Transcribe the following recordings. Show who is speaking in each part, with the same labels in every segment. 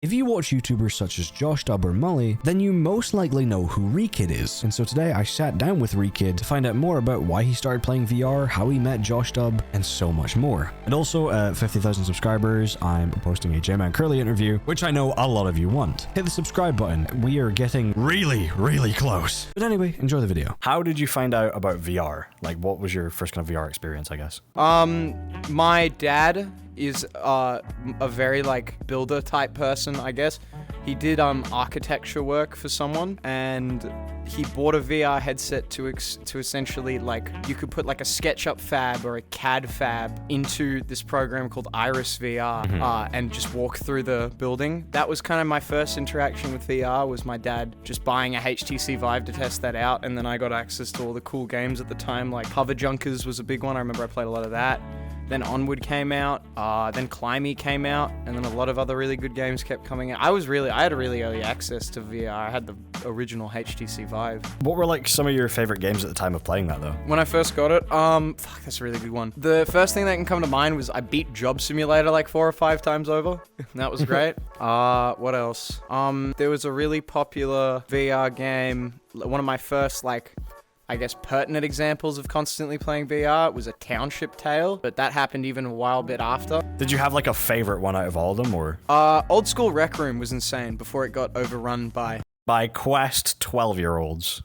Speaker 1: If you watch YouTubers such as joshdub or mully, then you most likely know who Reekid is. And so today I sat down with Reekid to find out more about why he started playing VR, how he met joshdub, and so much more. And also, at 50,000 subscribers, I'm posting a J-Man Curly interview, which I know a lot of you want. Hit the subscribe button. We are getting really, really close. But anyway, enjoy the video. How did you find out about VR? Like, what was your first kind of VR experience, I guess?
Speaker 2: My dad is a very like builder type person, I guess. He did architecture work for someone, and he bought a VR headset to essentially, like, you could put like a SketchUp fab or a CAD fab into this program called Iris VR, and just walk through the building. That was kind of my first interaction with VR, was my dad just buying a HTC Vive to test that out, and then I got access to all the cool games at the time, like Hover Junkers was a big one. I remember I played a lot of that. Then Onward came out, then Climby came out, and then a lot of other really good games kept coming out. I had a really early access to VR. I had the original HTC Vive.
Speaker 1: What were like some of your favorite games at the time of playing that though?
Speaker 2: When I first got it, fuck, that's a really good one. The first thing that can come to mind was I beat Job Simulator like 4 or 5 times over. That was great. What else? There was a really popular VR game, one of my first like, I guess, pertinent examples of constantly playing VR was a Township Tale, but that happened even a while bit after.
Speaker 1: Did you have like a favorite one out of all of them, or?
Speaker 2: Old School Rec Room was insane before it got overrun by
Speaker 1: Quest 12-year-olds.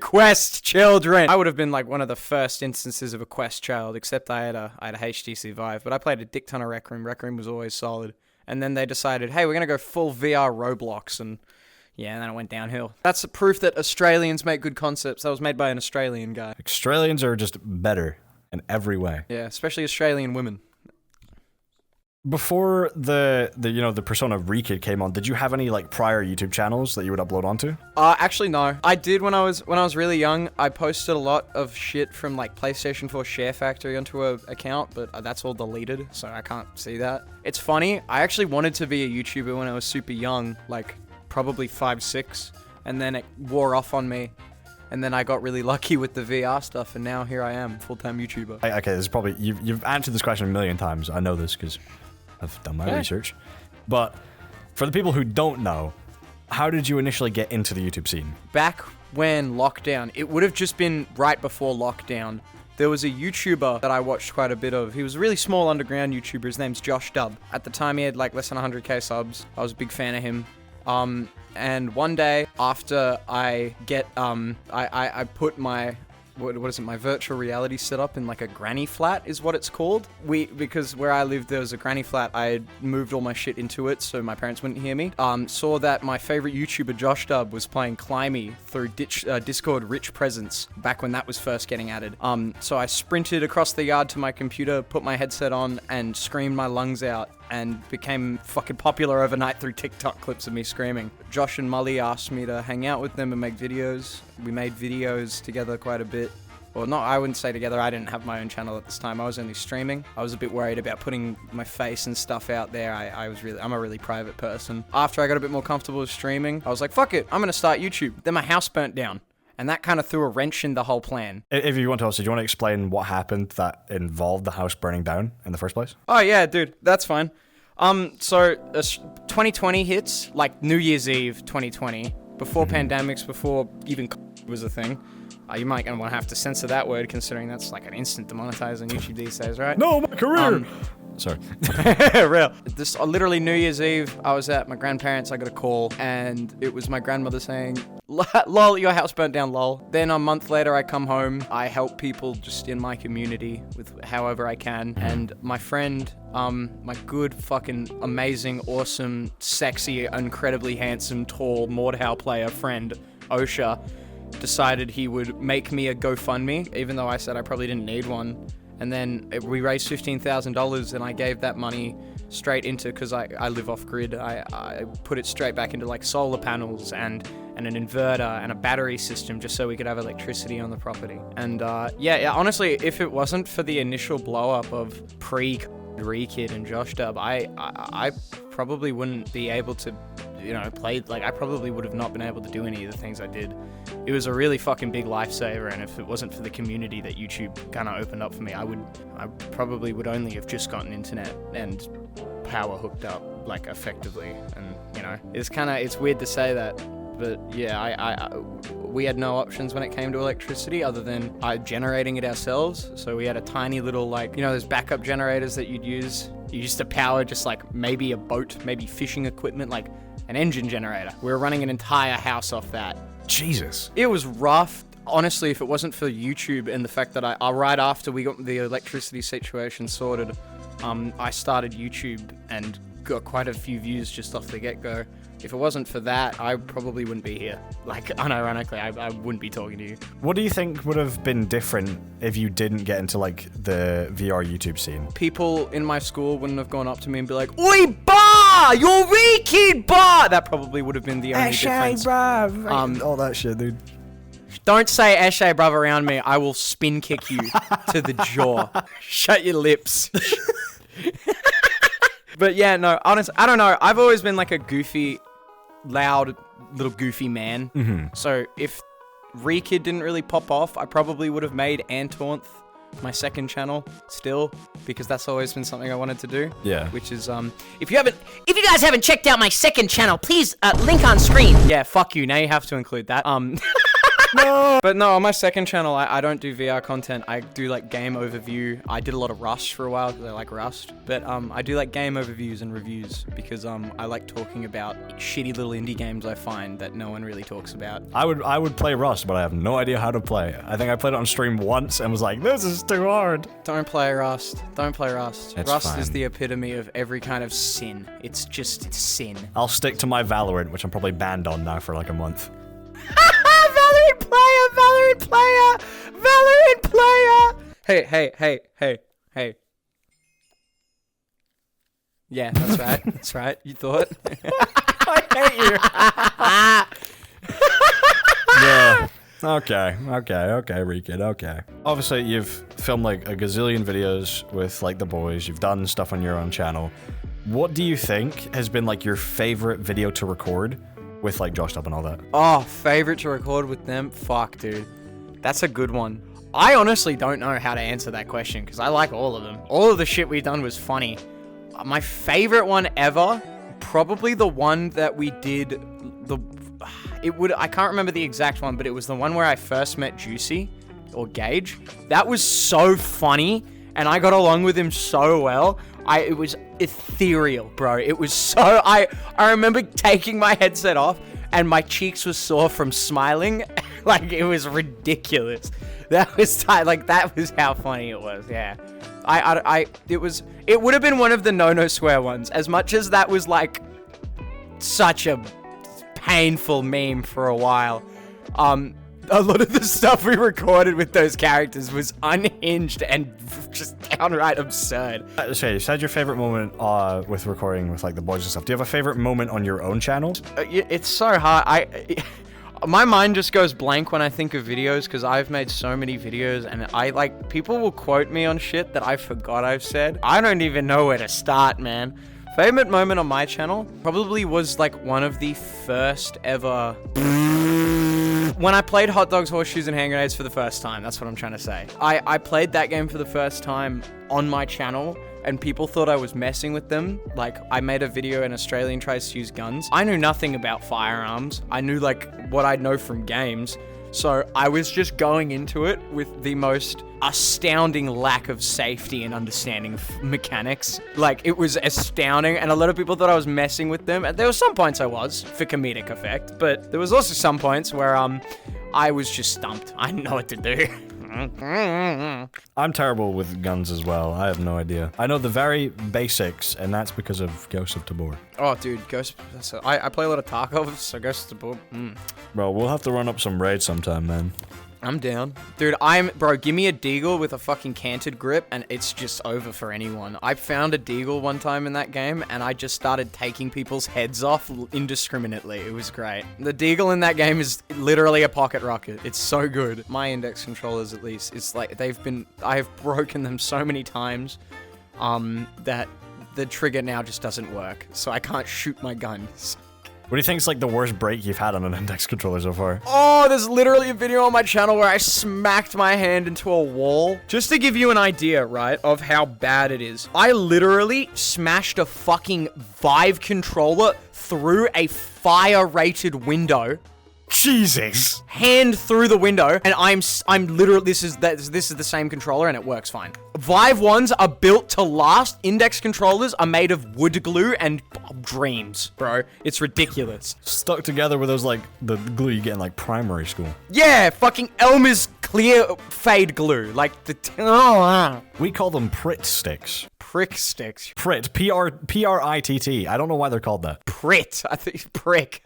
Speaker 2: Quest children. I would have been like one of the first instances of a Quest child, except I had a HTC Vive, but I played a dick ton of Rec Room. Rec Room was always solid. And then they decided, hey, we're gonna go full VR Roblox, and yeah, and then it went downhill. That's the proof that Australians make good concepts. That was made by an Australian guy.
Speaker 1: Australians are just better in every way.
Speaker 2: Yeah, especially Australian women.
Speaker 1: Before the persona Reekid came on, did you have any like prior YouTube channels that you would upload onto?
Speaker 2: Actually no. I did when I was really young. I posted a lot of shit from like PlayStation 4 Share Factory onto a account, but that's all deleted, so I can't see that. It's funny. I actually wanted to be a YouTuber when I was super young, like probably 5, 6, and then it wore off on me, and then I got really lucky with the VR stuff, and now here I am, full-time YouTuber.
Speaker 1: Okay, this is probably, you've answered this question a million times. I know this because I've done my research. But for the people who don't know, how did you initially get into the YouTube scene?
Speaker 2: Back when lockdown, it would have just been right before lockdown, there was a YouTuber that I watched quite a bit of. He was a really small underground YouTuber. His name's joshdub. At the time, he had like less than 100k subs. I was a big fan of him. And one day after I get, I put my, what is it, my virtual reality setup in like a granny flat is what it's called. Because where I lived, there was a granny flat, I had moved all my shit into it so my parents wouldn't hear me. Saw that my favorite YouTuber, joshdub, was playing Climby through Discord Rich Presence back when that was first getting added. So I sprinted across the yard to my computer, put my headset on, and screamed my lungs out, and became fucking popular overnight through TikTok clips of me screaming. Josh and Mully asked me to hang out with them and make videos. We made videos together quite a bit. Well, not, I wouldn't say together, I didn't have my own channel at this time, I was only streaming. I was a bit worried about putting my face and stuff out there. I'm a really private person. After I got a bit more comfortable with streaming, I was like, fuck it, I'm gonna start YouTube. Then my house burnt down, and that kind of threw a wrench in the whole plan.
Speaker 1: If you want to also, do you want to explain what happened that involved the house burning down in the first place?
Speaker 2: Oh yeah, dude, that's fine. So 2020 hits, like New Year's Eve 2020, before pandemics, before even was a thing. You might gonna want to have to censor that word, considering that's like an instant demonetize on YouTube these days, right?
Speaker 1: No, my career! Sorry.
Speaker 2: Real. This literally New Year's Eve, I was at my grandparents', I got a call, and it was my grandmother saying, lol, your house burnt down, lol. Then a month later, I come home, I help people just in my community with however I can, and my friend, my good, fucking, amazing, awesome, sexy, incredibly handsome, tall Mordhau player friend, Osha, decided he would make me a GoFundMe, even though I said I probably didn't need one. And then we raised $15,000, and I gave that money straight into, because I live off grid, I put it straight back into like solar panels and an inverter and a battery system, just so we could have electricity on the property. And yeah, honestly, if it wasn't for the initial blow up of Reekid and joshdub, I probably wouldn't be able to, play, like, I probably would have not been able to do any of the things I did. It was a really fucking big lifesaver, and if it wasn't for the community that YouTube kind of opened up for me, I probably would only have just gotten internet and power hooked up. like effectively, and you know, it's weird to say that, but yeah, we had no options when it came to electricity other than generating it ourselves. So we had a tiny little, like, you know, those backup generators that you used to power just like maybe a boat, maybe fishing equipment, like an engine generator. We were running an entire house off that.
Speaker 1: Jesus.
Speaker 2: It was rough. Honestly, if it wasn't for YouTube and the fact that right after we got the electricity situation sorted, I started YouTube and got quite a few views just off the get-go. If it wasn't for that, I probably wouldn't be here. Like, unironically, I wouldn't be talking to you.
Speaker 1: What do you think would have been different if you didn't get into, like, the VR YouTube scene?
Speaker 2: People in my school wouldn't have gone up to me and be like, "Oi, bar! You're Reekid, bar!" That probably would have been the only difference.
Speaker 1: Bruv. All that shit, dude.
Speaker 2: Don't say Eshe, bruv, around me. I will spin kick you to the jaw. Shut your lips. But yeah, no, honestly, I don't know. I've always been like a goofy, loud, little goofy man.
Speaker 1: Mm-hmm.
Speaker 2: So if Reekid didn't really pop off, I probably would have made Antointh my second channel still, because that's always been something I wanted to do.
Speaker 1: Yeah.
Speaker 2: Which is, if you guys haven't checked out my second channel, please, link on screen. Yeah, fuck you. Now you have to include that. No. But no, on my second channel, I don't do VR content. I do like game overview. I did a lot of Rust for a while because I like Rust. But I do like game overviews and reviews because I like talking about shitty little indie games I find that no one really talks about.
Speaker 1: I would play Rust, but I have no idea how to play. I think I played it on stream once and was like, this is too hard.
Speaker 2: Don't play Rust. Don't play Rust.
Speaker 1: It's
Speaker 2: Rust
Speaker 1: fine.
Speaker 2: is the epitome of every kind of sin. It's sin.
Speaker 1: I'll stick to my Valorant, which I'm probably banned on now for like a month.
Speaker 2: Valorant player! Hey. Yeah, that's right. That's right. You thought? I hate you.
Speaker 1: Yeah. Okay, Reekid, okay. Obviously, you've filmed like a gazillion videos with like TheBoys. You've done stuff on your own channel. What do you think has been like your favorite video to record with like joshdub and all that?
Speaker 2: Oh, favorite to record with them? Fuck, dude. That's a good one. I honestly don't know how to answer that question because I like all of them. All of the shit we've done was funny. My favorite one ever, probably the one that we did, I can't remember the exact one, but it was the one where I first met Juicy, or Gage. That was so funny, and I got along with him so well. It was ethereal, bro. It was so, I remember taking my headset off, and my cheeks were sore from smiling. Like, it was ridiculous. That was that was how funny it was, yeah. It would have been one of the no swear ones, as much as that was like such a painful meme for a while. A lot of the stuff we recorded with those characters was unhinged and just downright absurd.
Speaker 1: So you said your favorite moment with recording with like TheBoys and stuff. Do you have a favorite moment on your own channel?
Speaker 2: It's so hard. My mind just goes blank when I think of videos because I've made so many videos and people will quote me on shit that I forgot I've said. I don't even know where to start, man. Favorite moment on my channel probably was like one of the first ever... When I played Hot Dogs, Horseshoes, and Hand Grenades for the first time, that's what I'm trying to say. I played that game for the first time on my channel, and people thought I was messing with them. Like, I made a video, an Australian tries to use guns. I knew nothing about firearms. I knew, like, what I know from games. So I was just going into it with the most astounding lack of safety and understanding of mechanics. Like, it was astounding, and a lot of people thought I was messing with them. And there were some points I was, for comedic effect, but there was also some points where I was just stumped. I didn't know what to do.
Speaker 1: I'm terrible with guns as well. I have no idea. I know the very basics, and that's because of Ghost of Tabor.
Speaker 2: Oh, dude, I play a lot of Tarkov, so Ghost of Tabor.
Speaker 1: Bro, we'll have to run up some raids sometime, man.
Speaker 2: I'm down. Dude, bro, give me a deagle with a fucking canted grip and it's just over for anyone. I found a deagle one time in that game and I just started taking people's heads off indiscriminately. It was great. The deagle in that game is literally a pocket rocket. It's so good. My index controllers, at least, it's like I have broken them so many times that the trigger now just doesn't work. So I can't shoot my guns.
Speaker 1: What do you think is like the worst break you've had on an index controller so far?
Speaker 2: Oh, there's literally a video on my channel where I smacked my hand into a wall. Just to give you an idea, right, of how bad it is. I literally smashed a fucking Vive controller through a fire-rated window.
Speaker 1: Jesus.
Speaker 2: Hand through the window, and I'm literally, this is the same controller, and it works fine. Vive ones are built to last. Index controllers are made of wood glue and dreams, bro. It's ridiculous.
Speaker 1: Stuck together with those, like, the glue you get in, like, primary school.
Speaker 2: Yeah, fucking Elmer's clear fade glue. Like,
Speaker 1: We call them Prit sticks.
Speaker 2: Prick sticks.
Speaker 1: Prit. P-R-I-T-T. I don't know why they're called that.
Speaker 2: Prit. I think prick.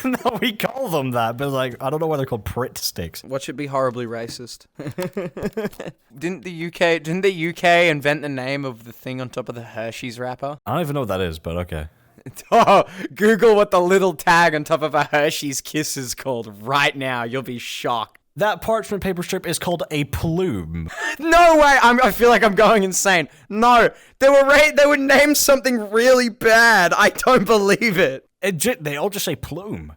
Speaker 1: No, we call them that, but, like, I don't know why they're called Prit sticks.
Speaker 2: Watch it be horribly racist. Didn't the UK invent the name of the thing on top of the Hershey's wrapper?
Speaker 1: I don't even know what that is, but okay.
Speaker 2: Oh, Google what the little tag on top of a Hershey's Kiss is called right now. You'll be shocked.
Speaker 1: That parchment paper strip is called a plume.
Speaker 2: No way! I feel like I'm going insane. No, they would name something really bad. I don't believe it.
Speaker 1: They all just say plume.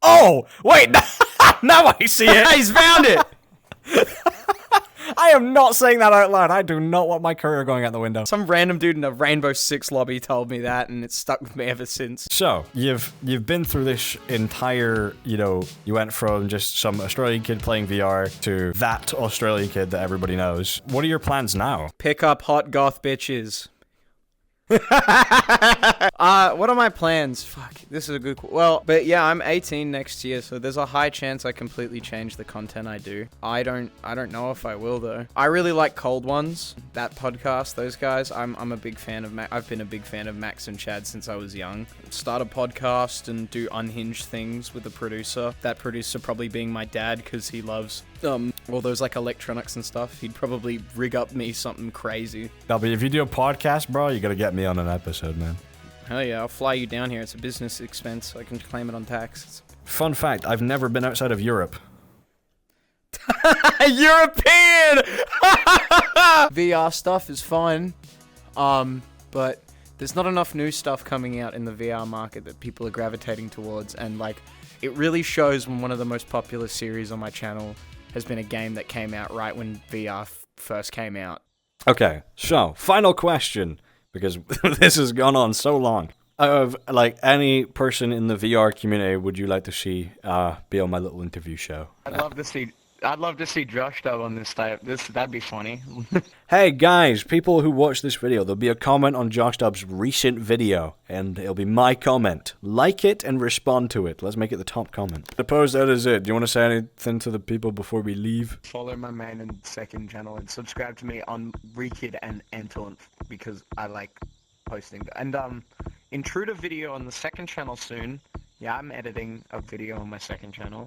Speaker 1: Oh, wait! Now I see it!
Speaker 2: He's found it!
Speaker 1: I am not saying that out loud. I do not want my career going out the window.
Speaker 2: Some random dude in a Rainbow Six lobby told me that, and it's stuck with me ever since.
Speaker 1: So, you've been through this entire, you went from just some Australian kid playing VR to that Australian kid that everybody knows. What are your plans now?
Speaker 2: Pick up hot goth bitches. What are my plans? Fuck, this is a good... Well, but yeah, I'm 18 next year, so there's a high chance I completely change the content I do. I don't know if I will, though. I really like Cold Ones, that podcast, those guys. I'm a big fan of I've been a big fan of Max and Chad since I was young. Start a podcast and do unhinged things with a producer. That producer probably being my dad, because he loves all those like electronics and stuff. He'd probably rig up me something crazy.
Speaker 1: No, but if you do a podcast, bro, you gotta get me on an episode, man.
Speaker 2: Hell yeah, I'll fly you down here. It's a business expense. I can claim it on tax.
Speaker 1: Fun fact, I've never been outside of Europe.
Speaker 2: European! VR stuff is fun, but there's not enough new stuff coming out in the VR market that people are gravitating towards, and like, it really shows when one of the most popular series on my channel has been a game that came out right when VR first came out.
Speaker 1: Okay, so, final question, because this has gone on so long. Out of, like, any person in the VR community would you like to see be on my little interview show?
Speaker 3: I'd love to see joshdub on this type. That'd be funny.
Speaker 1: Hey guys, people who watch this video, there'll be a comment on joshdub's recent video, and it'll be my comment. Like it and respond to it. Let's make it the top comment. Suppose that is it. Do you want to say anything to the people before we leave?
Speaker 3: Follow my main and second channel and subscribe to me on Reekid and Anton because I like posting. And intrude a video on the second channel soon. Yeah, I'm editing a video on my second channel.